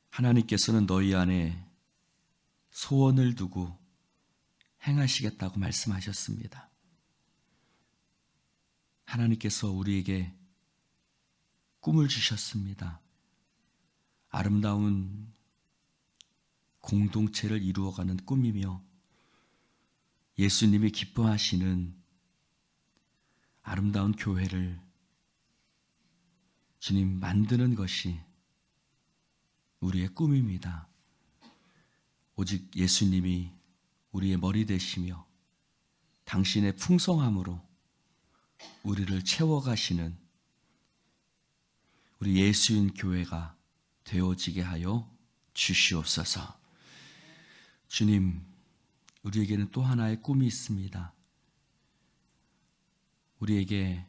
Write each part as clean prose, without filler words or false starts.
하나님께서는 너희 안에 소원을 두고 행하시겠다고 말씀하셨습니다. 하나님께서 우리에게 꿈을 주셨습니다. 아름다운 공동체를 이루어가는 꿈이며 예수님이 기뻐하시는 아름다운 교회를 주님 만드는 것이 우리의 꿈입니다. 오직 예수님이 우리의 머리 되시며 당신의 풍성함으로 우리를 채워가시는 우리 예수인 교회가 되어지게 하여 주시옵소서. 주님, 우리에게는 또 하나의 꿈이 있습니다. 우리에게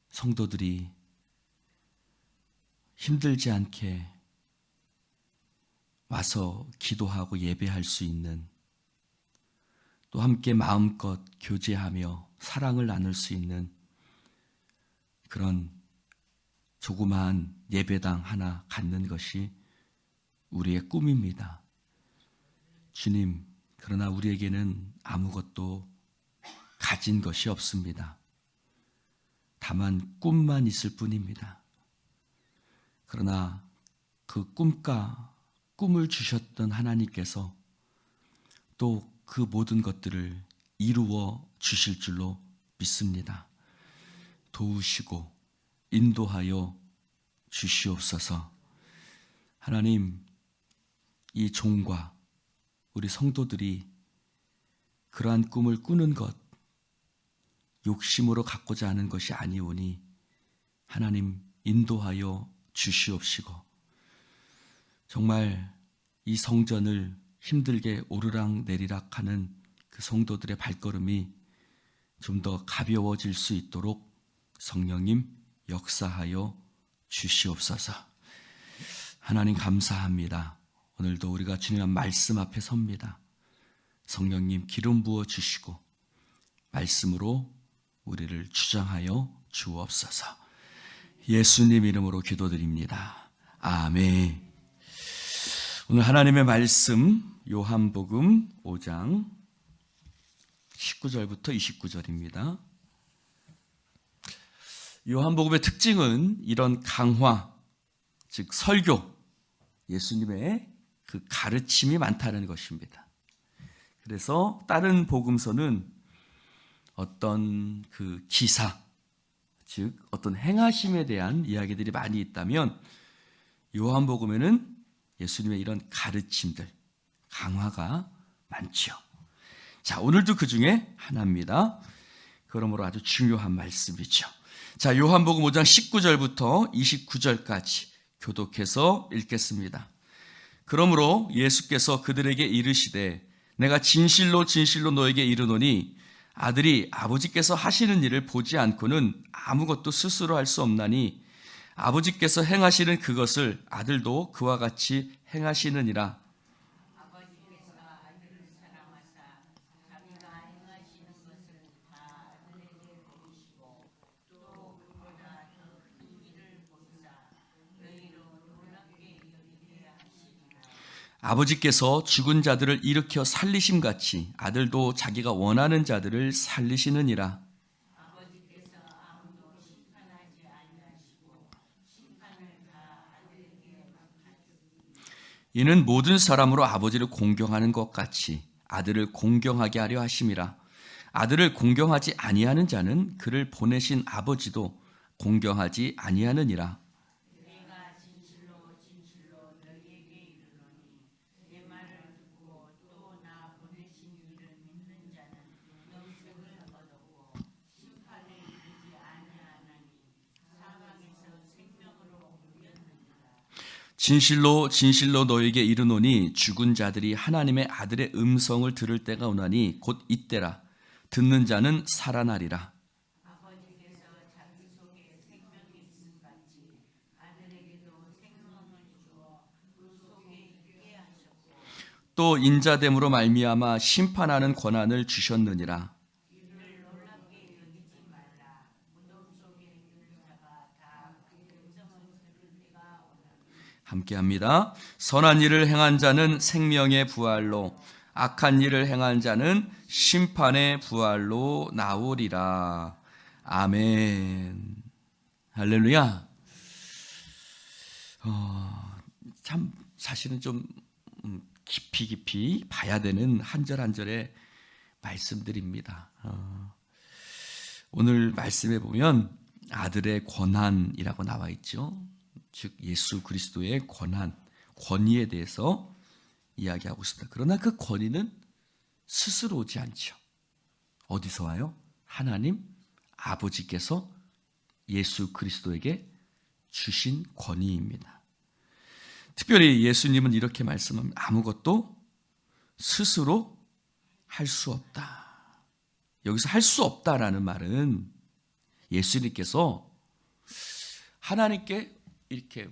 성도들이 힘들지 않게 와서 기도하고 예배할 수 있는, 또 함께 마음껏 교제하며 사랑을 나눌 수 있는 그런 조그마한 예배당 하나 갖는 것이 우리의 꿈입니다. 주님, 그러나 우리에게는 아무것도 가진 것이 없습니다. 다만 꿈만 있을 뿐입니다. 그러나 그 꿈을 주셨던 하나님께서 또 그 모든 것들을 이루어 주실 줄로 믿습니다. 도우시고 인도하여 주시옵소서. 하나님, 이 종과 우리 성도들이 그러한 꿈을 꾸는 것, 욕심으로 갖고자 하는 것이 아니오니 하나님 인도하여 주시옵시고, 정말 이 성전을 힘들게 오르락 내리락 하는 그 성도들의 발걸음이 좀 더 가벼워질 수 있도록 성령님 역사하여 주시옵소서. 하나님 감사합니다. 오늘도 우리가 주님의 말씀 앞에 섭니다. 성령님 기름 부어 주시고 말씀으로 우리를 주장하여 주옵소서. 예수님 이름으로 기도드립니다. 아멘. 오늘 하나님의 말씀 요한복음 5장 19절부터 29절입니다. 요한복음의 특징은 이런 강화, 즉 설교, 예수님의 그 가르침이 많다는 것입니다. 그래서 다른 복음서는 어떤 그 기사, 즉 어떤 행하심에 대한 이야기들이 많이 있다면 요한복음에는 예수님의 이런 가르침들, 강화가 많죠. 자, 오늘도 그 중에 하나입니다. 그러므로 아주 중요한 말씀이죠. 자, 요한복음 5장 19절부터 29절까지 교독해서 읽겠습니다. 그러므로 예수께서 그들에게 이르시되 내가 진실로 진실로 너에게 이르노니 아들이 아버지께서 하시는 일을 보지 않고는 아무것도 스스로 할 수 없나니 아버지께서 행하시는 그것을 아들도 그와 같이 행하시느니라. 아버지께서 아들을 사랑하사 자기가 행하시는 것을 다 아들에게 보이시고 또 그보다 더 큰 일을 보이사 너희로 놀랍게 여기게 하시리라. 아버지께서 죽은 자들을 일으켜 살리심같이 아들도 자기가 원하는 자들을 살리시느니라. 아버지께서 아무도 심판하지 아니하시고 심판을 다 아들에게 맡기시니 이는 모든 사람으로 아버지를 공경하는 것 같이 아들을 공경하게 하려 하심이라. 아들을 공경하지 아니하는 자는 그를 보내신 아버지도 공경하지 아니하느니라. 내가 진실로 진실로 너희에게 이르노니 내 말을 듣고 또 나 보내신 이를 믿는 자는 영생을 얻었고 심판에 이르지 아니하나니 사망에서 생명으로 옮겼느니라. 진실로 진실로 너에게 이르노니 죽은 자들이 하나님의 아들의 음성을 들을 때가 오나니 곧 이때라. 듣는 자는 살아나리라. 아버지께서 자기 속에 생명이 있음같이 아들에게도 생명을 주어 그 속에 있게 하셨고 또 인자됨으로 말미암아 심판하는 권한을 주셨느니라. 이를 놀랍게 여기지 말라. 무덤 속에 있는 자가 다 그 음성을 함께합니다. 선한 일을 행한 자는 생명의 부활로, 악한 일을 행한 자는 심판의 부활로 나오리라. 아멘. 할렐루야. 참 사실은 좀 깊이 봐야 되는 한 절 한 절의 말씀들입니다. 오늘 말씀에 보면 아들의 권한이라고 나와 있죠. 즉 예수 그리스도의 권한, 권위에 대해서 이야기하고 있습니다. 그러나 그 권위는 스스로 오지 않죠. 어디서 와요? 하나님 아버지께서 예수 그리스도에게 주신 권위입니다. 특별히 예수님은 이렇게 말씀합니다. 아무것도 스스로 할 수 없다. 여기서 할 수 없다라는 말은 예수님께서 하나님께 이렇게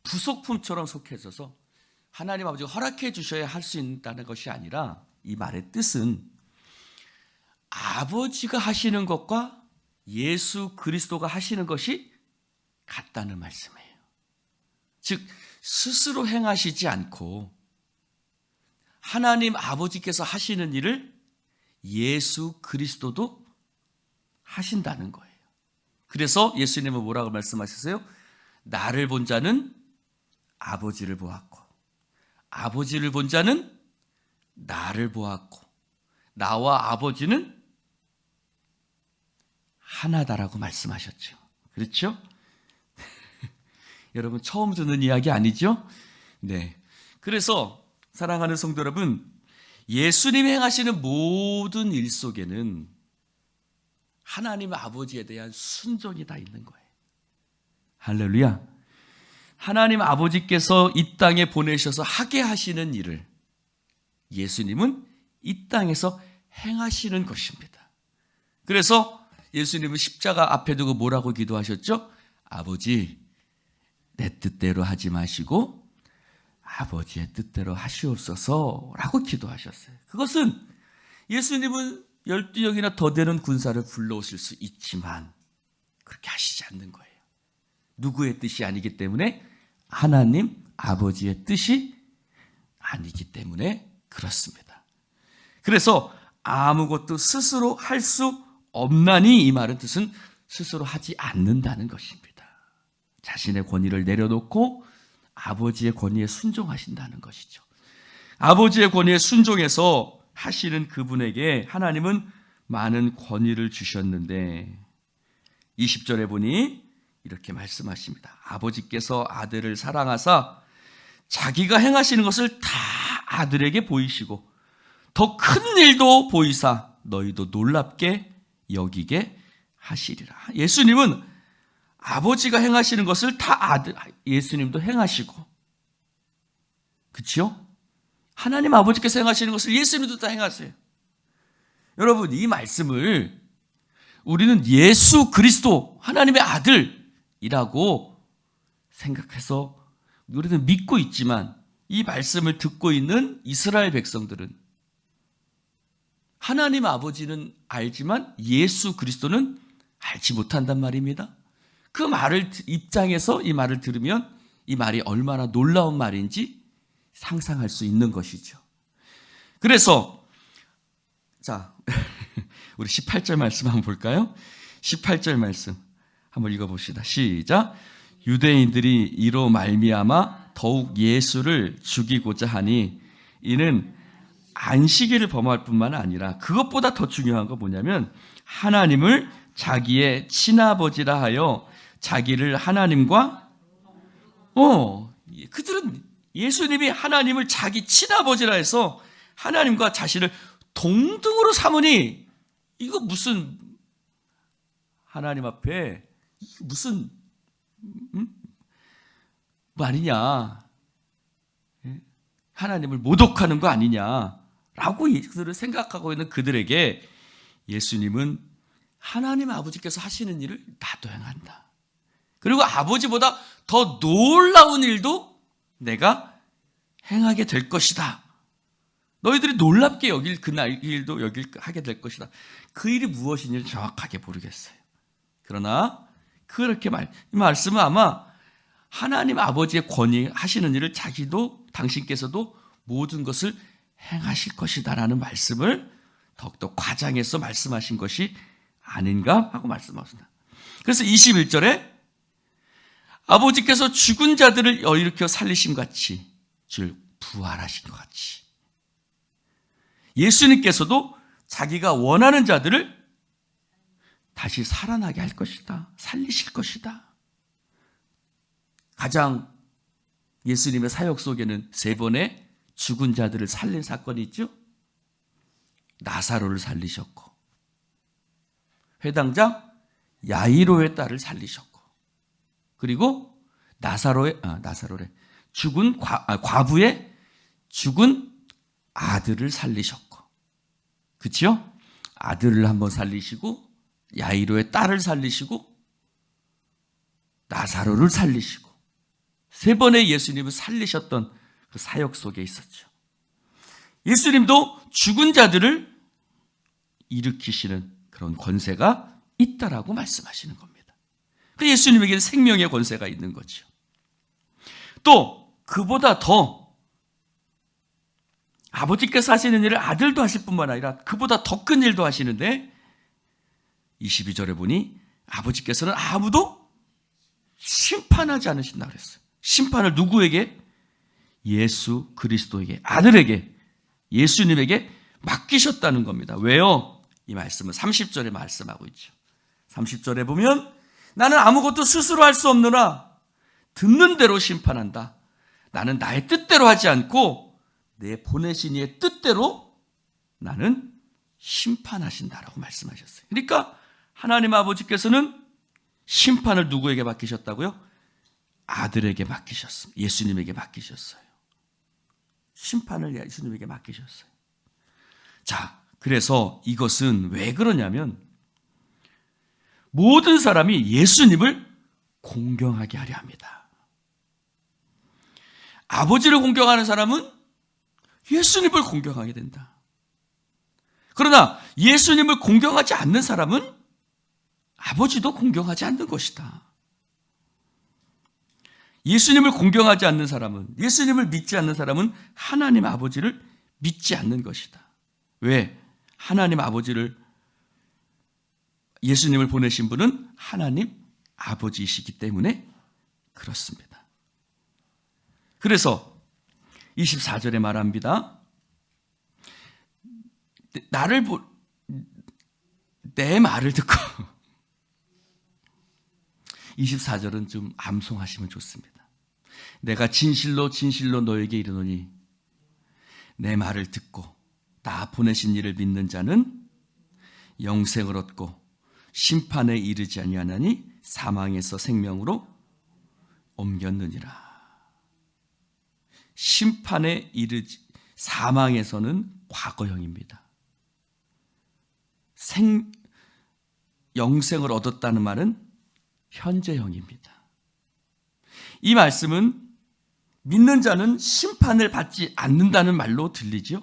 부속품처럼 속해져서 하나님 아버지가 허락해 주셔야 할 수 있다는 것이 아니라, 이 말의 뜻은 아버지가 하시는 것과 예수 그리스도가 하시는 것이 같다는 말씀이에요. 즉 스스로 행하시지 않고 하나님 아버지께서 하시는 일을 예수 그리스도도 하신다는 거예요. 그래서 예수님은 뭐라고 말씀하셨어요? 나를 본 자는 아버지를 보았고, 아버지를 본 자는 나를 보았고, 나와 아버지는 하나다라고 말씀하셨죠. 그렇죠? 여러분 처음 듣는 이야기 아니죠? 네. 그래서 사랑하는 성도 여러분, 예수님이 행하시는 모든 일 속에는 하나님 아버지에 대한 순종이 다 있는 거예요. 할렐루야. 하나님 아버지께서 이 땅에 보내셔서 하게 하시는 일을 예수님은 이 땅에서 행하시는 것입니다. 그래서 예수님은 십자가 앞에 두고 뭐라고 기도하셨죠? 아버지, 내 뜻대로 하지 마시고 아버지의 뜻대로 하시옵소서라고 기도하셨어요. 그것은 예수님은 12명이나 더 되는 군사를 불러오실 수 있지만 그렇게 하시지 않는 거예요. 누구의 뜻이 아니기 때문에? 하나님 아버지의 뜻이 아니기 때문에 그렇습니다. 그래서 아무것도 스스로 할 수 없나니, 이 말은 뜻은 스스로 하지 않는다는 것입니다. 자신의 권위를 내려놓고 아버지의 권위에 순종하신다는 것이죠. 아버지의 권위에 순종해서 하시는 그분에게 하나님은 많은 권위를 주셨는데 20절에 보니 이렇게 말씀하십니다. 아버지께서 아들을 사랑하사 자기가 행하시는 것을 다 아들에게 보이시고 더 큰 일도 보이사 너희도 놀랍게 여기게 하시리라. 예수님은 아버지가 행하시는 것을 다 예수님도 행하시고, 그렇죠? 하나님 아버지께서 행하시는 것을 예수님도 다 행하세요. 여러분, 이 말씀을 우리는 예수 그리스도 하나님의 아들이라고 생각해서 우리는 믿고 있지만, 이 말씀을 듣고 있는 이스라엘 백성들은 하나님 아버지는 알지만 예수 그리스도는 알지 못한단 말입니다. 그 말을 입장에서 이 말을 들으면 이 말이 얼마나 놀라운 말인지 상상할 수 있는 것이죠. 그래서 자, 우리 18절 말씀 한번 볼까요? 18절 말씀 한번 읽어봅시다. 시작. 유대인들이 이로 말미암아 더욱 예수를 죽이고자 하니 이는 안식일을 범할 뿐만 아니라 그것보다 더 중요한 건 뭐냐면 하나님을 자기의 친아버지라 하여 자기를 하나님과 그들은 예수님이 하나님을 자기 친아버지라 해서 하나님과 자신을 동등으로 삼으니 이거 무슨 하나님 앞에 무슨 말이냐, 하나님을 모독하는 거 아니냐라고 그들을 생각하고 있는 그들에게 예수님은 하나님 아버지께서 하시는 일을 나도 행한다. 그리고 아버지보다 더 놀라운 일도 내가 행하게 될 것이다. 너희들이 놀랍게 여길 그날 일도 하게 될 것이다. 그 일이 무엇인지 정확하게 모르겠어요. 그러나 그렇게 이 말씀은 아마 하나님 아버지의 권위 하시는 일을 자기도 당신께서도 모든 것을 행하실 것이다라는 말씀을 더욱더 과장해서 말씀하신 것이 아닌가 하고 말씀하셨습니다. 그래서 21절에 아버지께서 죽은 자들을 일으켜 살리심 같이, 즉 부활하신 것 같이, 예수님께서도 자기가 원하는 자들을 다시 살아나게 할 것이다. 살리실 것이다. 가장 예수님의 사역 속에는 3번의 죽은 자들을 살린 사건이 있죠. 나사로를 살리셨고, 회당장 야이로의 딸을 살리셨고, 그리고 죽은 과부의 죽은 아들을 살리셨고, 그렇죠? 아들을 한번 살리시고, 야이로의 딸을 살리시고, 나사로를 살리시고, 3번의 예수님을 살리셨던 그 사역 속에 있었죠. 예수님도 죽은 자들을 일으키시는 그런 권세가 있다라고 말씀하시는 겁니다. 예수님에게는 생명의 권세가 있는 거죠. 또 그보다 더 아버지께서 하시는 일을 아들도 하실 뿐만 아니라 그보다 더 큰 일도 하시는데 22절에 보니 아버지께서는 아무도 심판하지 않으신다고 그랬어요. 심판을 누구에게? 예수 그리스도에게, 아들에게, 예수님에게 맡기셨다는 겁니다. 왜요? 이 말씀은 30절에 말씀하고 있죠. 30절에 보면 나는 아무것도 스스로 할 수 없느라 듣는 대로 심판한다. 나는 나의 뜻대로 하지 않고 내 보내신 이의 뜻대로 나는 심판하신다라고 말씀하셨어요. 그러니까 하나님 아버지께서는 심판을 누구에게 맡기셨다고요? 아들에게 맡기셨습니다. 예수님에게 맡기셨어요. 심판을 예수님에게 맡기셨어요. 자, 그래서 이것은 왜 그러냐면 모든 사람이 예수님을 공경하게 하려 합니다. 아버지를 공경하는 사람은 예수님을 공경하게 된다. 그러나 예수님을 공경하지 않는 사람은 아버지도 공경하지 않는 것이다. 예수님을 공경하지 않는 사람은, 예수님을 믿지 않는 사람은 하나님 아버지를 믿지 않는 것이다. 왜? 하나님 아버지를, 예수님을 보내신 분은 하나님 아버지이시기 때문에 그렇습니다. 그래서 24절에 말합니다. 내 말을 듣고 24절은 좀 암송하시면 좋습니다. 내가 진실로 진실로 너에게 이르노니 내 말을 듣고 나 보내신 이를 믿는 자는 영생을 얻고 심판에 이르지 아니하나니 사망에서 생명으로 옮겼느니라. 심판에 이르지, 사망에서는 과거형입니다. 영생을 얻었다는 말은 현재형입니다. 이 말씀은 믿는 자는 심판을 받지 않는다는 말로 들리죠.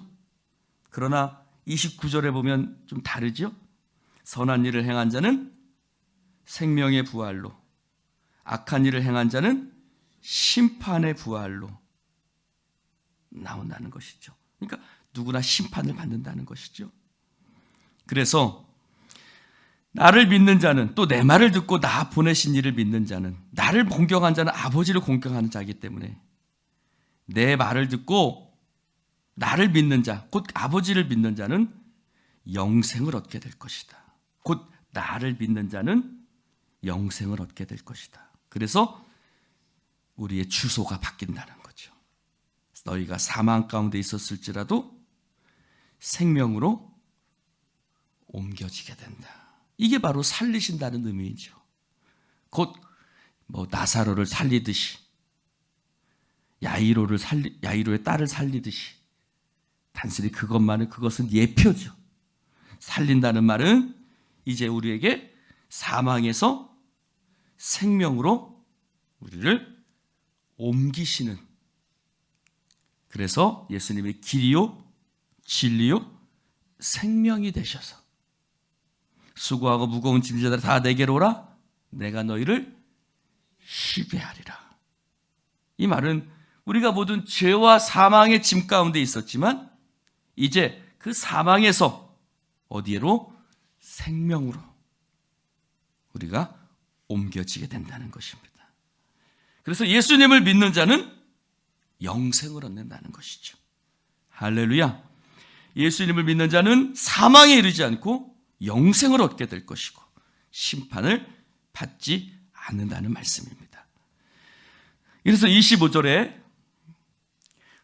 그러나 29절에 보면 좀 다르죠. 선한 일을 행한 자는 생명의 부활로, 악한 일을 행한 자는 심판의 부활로 나온다는 것이죠. 그러니까 누구나 심판을 받는다는 것이죠. 그래서 나를 믿는 자는, 또 내 말을 듣고 나 보내신 이를 믿는 자는, 나를 공경한 자는 아버지를 공경하는 자이기 때문에 내 말을 듣고 나를 믿는 자, 곧 아버지를 믿는 자는 영생을 얻게 될 것이다. 곧 나를 믿는 자는 영생을 얻게 될 것이다. 그래서 우리의 주소가 바뀐다는 거죠. 너희가 사망 가운데 있었을지라도 생명으로 옮겨지게 된다. 이게 바로 살리신다는 의미이죠. 곧 나사로를 살리듯이, 야이로의 딸을 살리듯이, 단순히 그것은 예표죠. 살린다는 말은 이제 우리에게 사망에서 생명으로 우리를 옮기시는, 그래서 예수님이 길이요 진리요 생명이 되셔서 수고하고 무거운 짐자들 다 내게로 오라, 내가 너희를 쉬게 하리라. 이 말은 우리가 모든 죄와 사망의 짐 가운데 있었지만 이제 그 사망에서 어디로? 생명으로 우리가 옮겨지게 된다는 것입니다. 그래서 예수님을 믿는 자는 영생을 얻는다는 것이죠. 할렐루야. 예수님을 믿는 자는 사망에 이르지 않고 영생을 얻게 될 것이고 심판을 받지 않는다는 말씀입니다. 그래서 25절에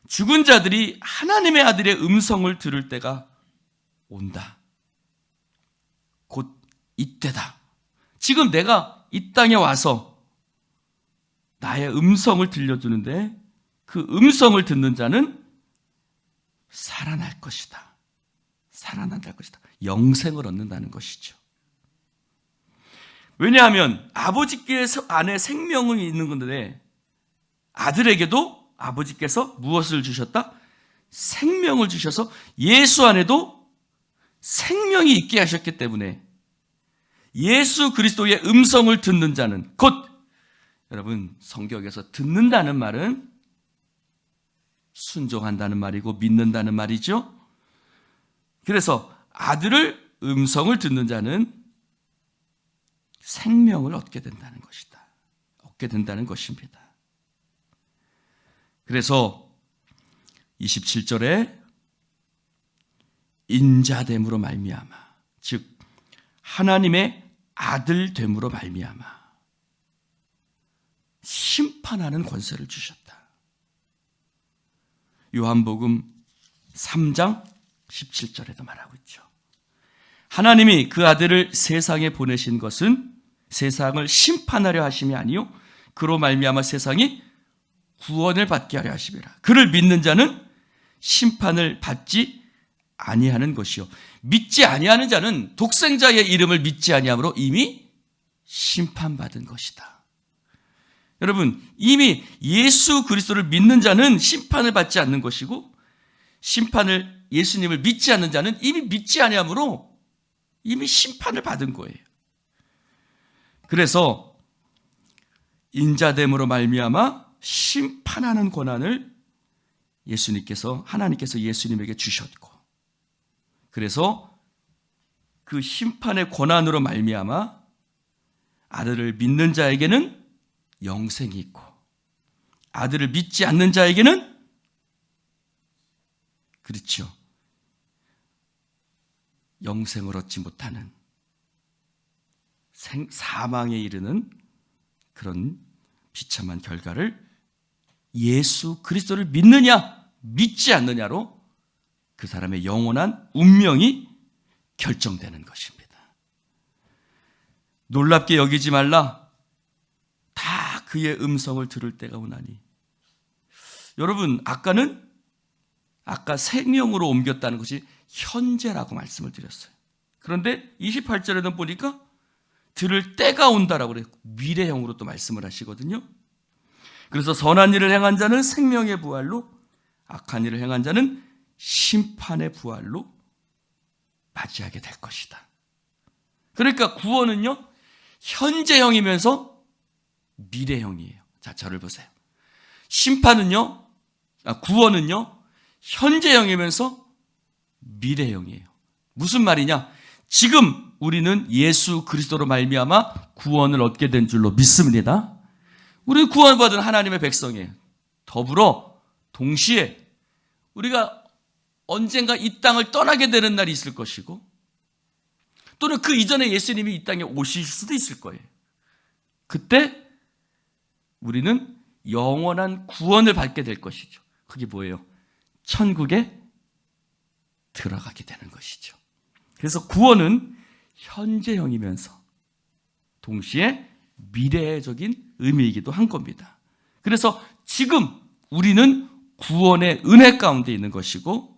죽은 자들이 하나님의 아들의 음성을 들을 때가 온다. 곧 이때다. 지금 내가 이 땅에 와서 나의 음성을 들려주는데 그 음성을 듣는 자는 살아날 것이다. 살아난다는 것이다. 영생을 얻는다는 것이죠. 왜냐하면 아버지께 안에 생명이 있는 건데 아들에게도 아버지께서 무엇을 주셨다? 생명을 주셔서 예수 안에도 생명이 있게 하셨기 때문에 예수 그리스도의 음성을 듣는 자는 곧 여러분 성경에서 듣는다는 말은 순종한다는 말이고 믿는다는 말이죠. 그래서 아들을 음성을 듣는 자는 생명을 얻게 된다는 것이다. 얻게 된다는 것입니다. 그래서 27절에 인자됨으로 말미암아 즉 하나님의 아들 됨으로 말미암아 심판하는 권세를 주셨다. 요한복음 3장 17절에도 말하고 있죠. 하나님이 그 아들을 세상에 보내신 것은 세상을 심판하려 하심이 아니요 그로 말미암아 세상이 구원을 받게 하려 하심이라. 그를 믿는 자는 심판을 받지 아니하는 것이요 믿지 아니하는 자는 독생자의 이름을 믿지 아니함으로 이미 심판받은 것이다. 여러분 이미 예수 그리스도를 믿는 자는 심판을 받지 않는 것이고 심판을 예수님을 믿지 않는 자는 이미 믿지 아니함으로 이미 심판을 받은 거예요. 그래서 인자됨으로 말미암아 심판하는 권한을 하나님께서 예수님에게 주셨고 그래서 그 심판의 권한으로 말미암아 아들을 믿는 자에게는 영생이 있고 아들을 믿지 않는 자에게는 그렇죠. 영생을 얻지 못하는 사망에 이르는 그런 비참한 결과를 예수 그리스도를 믿느냐 믿지 않느냐로 그 사람의 영원한 운명이 결정되는 것입니다. 놀랍게 여기지 말라. 다 그의 음성을 들을 때가 오나니. 여러분 아까 생명으로 옮겼다는 것이 현재라고 말씀을 드렸어요. 그런데 28절에는 보니까 들을 때가 온다라고 그래요. 미래형으로 또 말씀을 하시거든요. 그래서 선한 일을 행한 자는 생명의 부활로 악한 일을 행한 자는 심판의 부활로 맞이하게 될 것이다. 그러니까 구원은요 현재형이면서 미래형이에요. 자, 저를 보세요. 구원은요 현재형이면서 미래형이에요. 무슨 말이냐? 지금 우리는 예수 그리스도로 말미암아 구원을 얻게 된 줄로 믿습니다. 우리는 구원받은 하나님의 백성이에요. 더불어 동시에 우리가 언젠가 이 땅을 떠나게 되는 날이 있을 것이고 또는 그 이전에 예수님이 이 땅에 오실 수도 있을 거예요. 그때 우리는 영원한 구원을 받게 될 것이죠. 그게 뭐예요? 천국에 들어가게 되는 것이죠. 그래서 구원은 현재형이면서 동시에 미래적인 의미이기도 한 겁니다. 그래서 지금 우리는 구원의 은혜 가운데 있는 것이고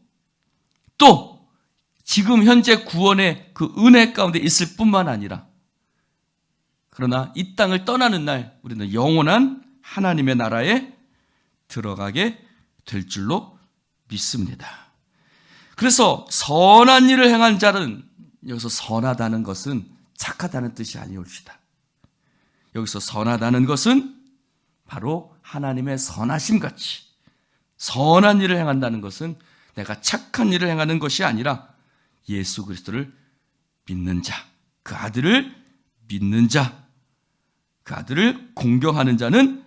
또 지금 현재 구원의 그 은혜 가운데 있을 뿐만 아니라 그러나 이 땅을 떠나는 날 우리는 영원한 하나님의 나라에 들어가게 될 줄로 믿습니다. 그래서 선한 일을 행한 자는 여기서 선하다는 것은 착하다는 뜻이 아니옵시다. 여기서 선하다는 것은 바로 하나님의 선하심 같이 선한 일을 행한다는 것은 내가 착한 일을 행하는 것이 아니라 예수 그리스도를 믿는 자, 그 아들을 믿는 자, 그 아들을 공경하는 자는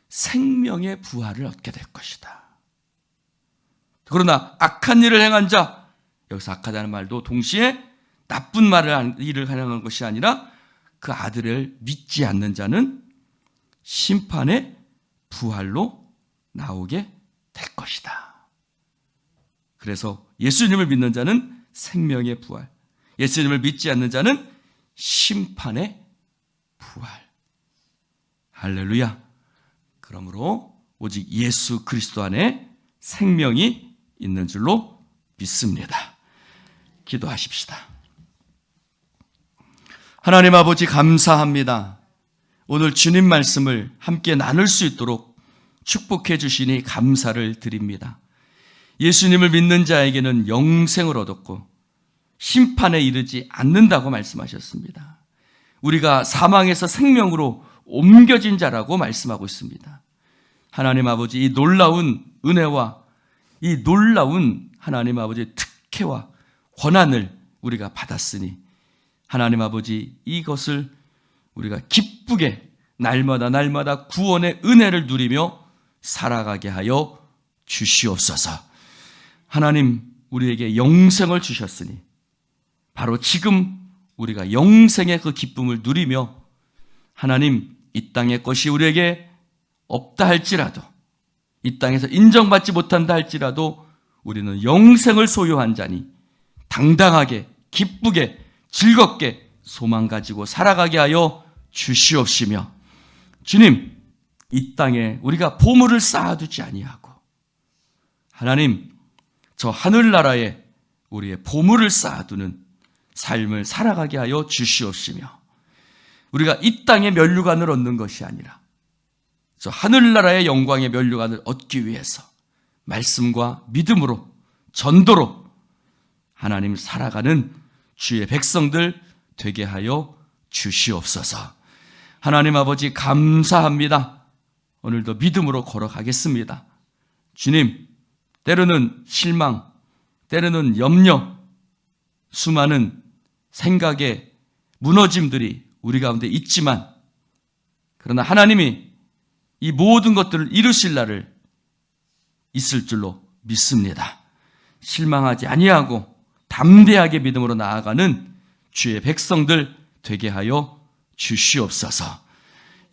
생명의 부활을 얻게 될 것이다. 그러나 악한 일을 행한 자, 여기서 악하다는 말도 동시에 나쁜 일을 행하는 것이 아니라 그 아들을 믿지 않는 자는 심판의 부활로 나오게 될 것이다. 그래서 예수님을 믿는 자는 생명의 부활, 예수님을 믿지 않는 자는 심판의 부활. 할렐루야. 그러므로 오직 예수 그리스도 안에 생명이 있는 줄로 믿습니다. 기도하십시다. 하나님 아버지 감사합니다. 오늘 주님 말씀을 함께 나눌 수 있도록 축복해 주시니 감사를 드립니다. 예수님을 믿는 자에게는 영생을 얻었고 심판에 이르지 않는다고 말씀하셨습니다. 우리가 사망에서 생명으로 옮겨진 자라고 말씀하고 있습니다. 하나님 아버지, 이 놀라운 은혜와 이 놀라운 하나님 아버지의 특혜와 권한을 우리가 받았으니 하나님 아버지, 이것을 우리가 기쁘게 날마다 구원의 은혜를 누리며 살아가게 하여 주시옵소서. 하나님, 우리에게 영생을 주셨으니 바로 지금 우리가 영생의 그 기쁨을 누리며 하나님, 이 땅의 것이 우리에게 없다 할지라도, 이 땅에서 인정받지 못한다 할지라도 우리는 영생을 소유한 자니 당당하게, 기쁘게, 즐겁게 소망 가지고 살아가게 하여 주시옵시며, 주님, 이 땅에 우리가 보물을 쌓아두지 아니하고 하나님, 저 하늘나라에 우리의 보물을 쌓아두는 삶을 살아가게 하여 주시옵시며, 우리가 이 땅의 면류관을 얻는 것이 아니라 저 하늘나라의 영광의 면류관을 얻기 위해서 말씀과 믿음으로 전도로 하나님 살아가는 주의 백성들 되게 하여 주시옵소서. 하나님 아버지 감사합니다. 오늘도 믿음으로 걸어가겠습니다. 주님, 때로는 실망, 때로는 염려, 수많은 생각의 무너짐들이 우리 가운데 있지만, 그러나 하나님이 이 모든 것들을 이루실 날을 있을 줄로 믿습니다. 실망하지 아니하고 담대하게 믿음으로 나아가는 주의 백성들 되게 하여 주시옵소서.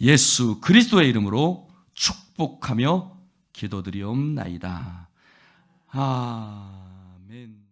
예수 그리스도의 이름으로 축복하며 기도드리옵나이다. 아멘.